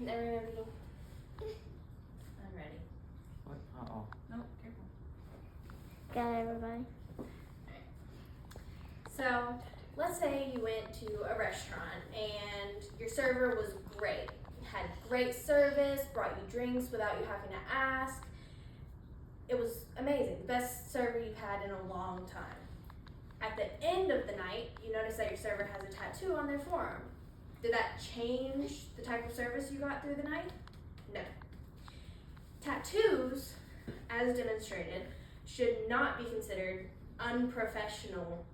Everybody, I'm ready. What? Uh-oh. No, careful. Got it, everybody. So, let's say you went to a restaurant and your server was great. Had great service, brought you drinks without you having to ask. It was amazing, the best server you've had in a long time. At the end of the night, you notice that your server has a tattoo on their forearm. Did that change the type of service you got through the night? No. Tattoos, as demonstrated, should not be considered unprofessional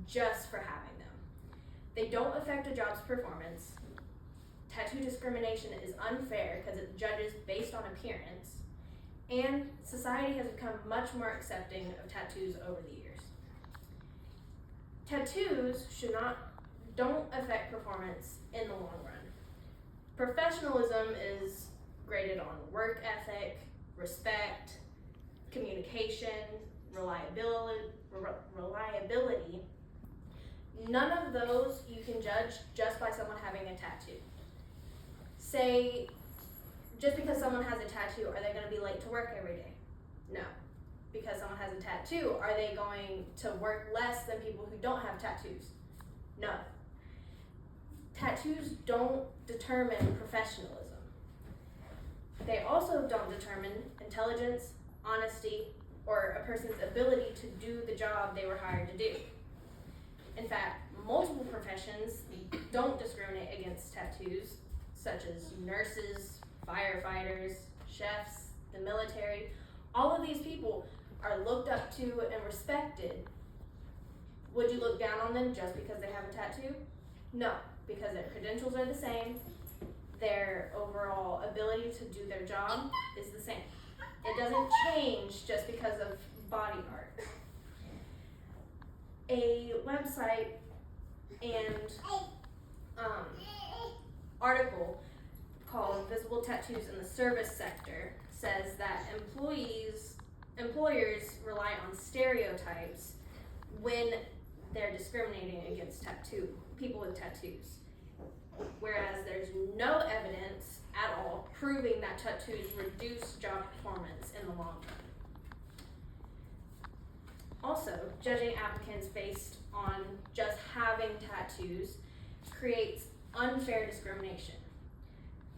just for having them. They don't affect a job's performance. Tattoo discrimination is unfair because it judges based on appearance, and society has become much more accepting of tattoos over the years. Tattoos don't affect performance in the long run. Professionalism is graded on work ethic, respect, communication, reliability. None of those you can judge just by someone having a tattoo. Say, just because someone has a tattoo, are they going to be late to work every day? No. Because someone has a tattoo, are they going to work less than people who don't have tattoos? No. Tattoos don't determine professionalism. They also don't determine intelligence, honesty, or a person's ability to do the job they were hired to do. In fact, multiple professions don't discriminate against tattoos, such as nurses, firefighters, chefs, the military. All of these people are looked up to and respected. Would you look down on them just because they have a tattoo? No, because their credentials are the same. Their overall ability to do their job is the same. It doesn't change just because of body art. A website and article called Visible Tattoos in the Service Sector says that employers rely on stereotypes when they're discriminating against people with tattoos, whereas there's no evidence at all proving that tattoos reduce job performance in the long run. Also, judging applicants based on just having tattoos creates unfair discrimination.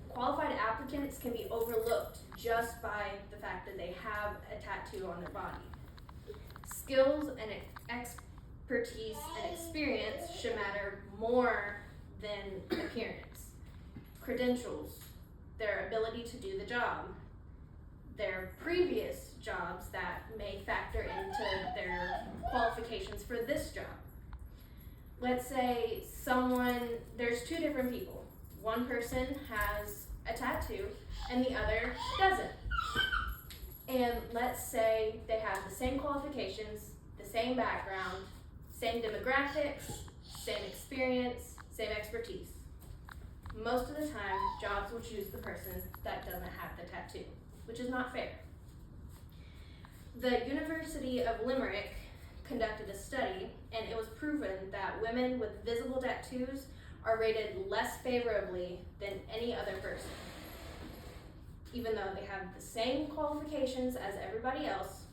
Qualified applicants can be overlooked just by the fact that they have a tattoo on their body. Skills and expertise and experience should matter more than appearance. Credentials, their ability to do the job, their previous jobs that may factor into their qualifications for this job. Let's say there's two different people. One person has a tattoo and the other doesn't. And let's say they have the same qualifications, the same background, same demographics, same experience, same expertise. Most of the time, jobs will choose the person that doesn't have the tattoo, which is not fair. The University of Limerick conducted a study, and it was proven that women with visible tattoos are rated less favorably than any other person. Even though they have the same qualifications as everybody else,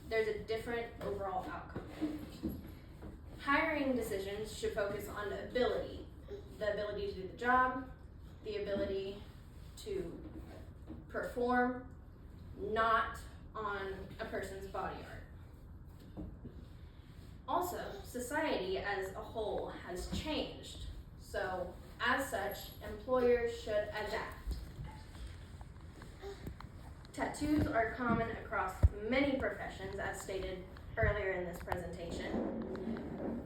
there's a different overall outcome. Hiring decisions should focus on the ability to do the job, the ability to perform, not on a person's body art. Also, society as a whole has changed, so as such, employers should adapt. Tattoos are common across many professions, as stated earlier in this presentation.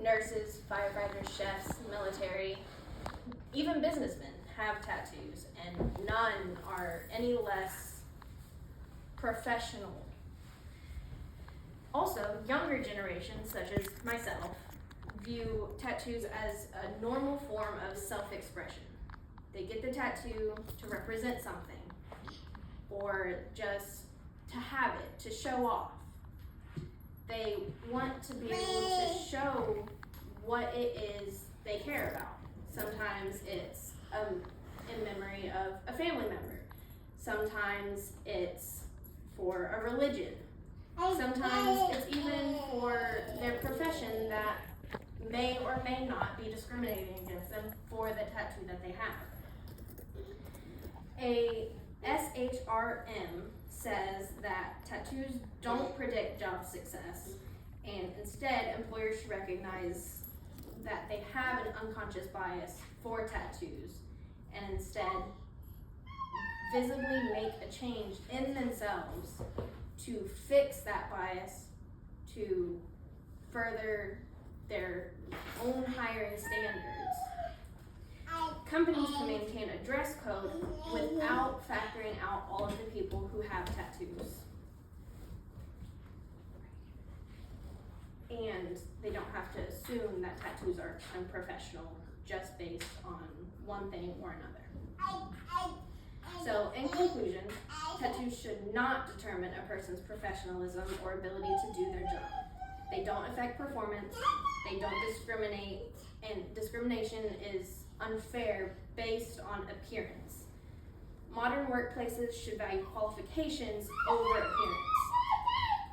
Nurses, firefighters, chefs, military, even businessmen have tattoos, and none are any less professional. Also, younger generations, such as myself, view tattoos as a normal form of self-expression. They get the tattoo to represent something, or just to have it, to show off. They want to be able to show what it is they care about. Sometimes it's in memory of a family member. Sometimes it's for a religion. Sometimes it's even for their profession that may or may not be discriminating against them for the tattoo that they have. A SHRM says that tattoos don't predict job success, and instead employers should recognize that they have an unconscious bias for tattoos and instead visibly make a change in themselves to fix that bias, to further their own hiring standards. Companies can maintain a dress code without factoring out all of the people who have tattoos. And they don't have to assume that tattoos are unprofessional just based on one thing or another. So, in conclusion, tattoos should not determine a person's professionalism or ability to do their job. They don't affect performance, they don't discriminate, and discrimination is unfair based on appearance. Modern workplaces should value qualifications over appearance.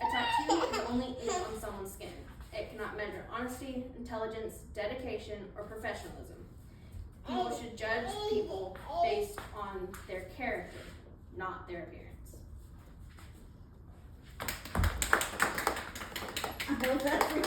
A tattoo is only ink on someone's skin. It cannot measure honesty, intelligence, dedication, or professionalism. People should judge people based on their character, not their appearance. Well, that's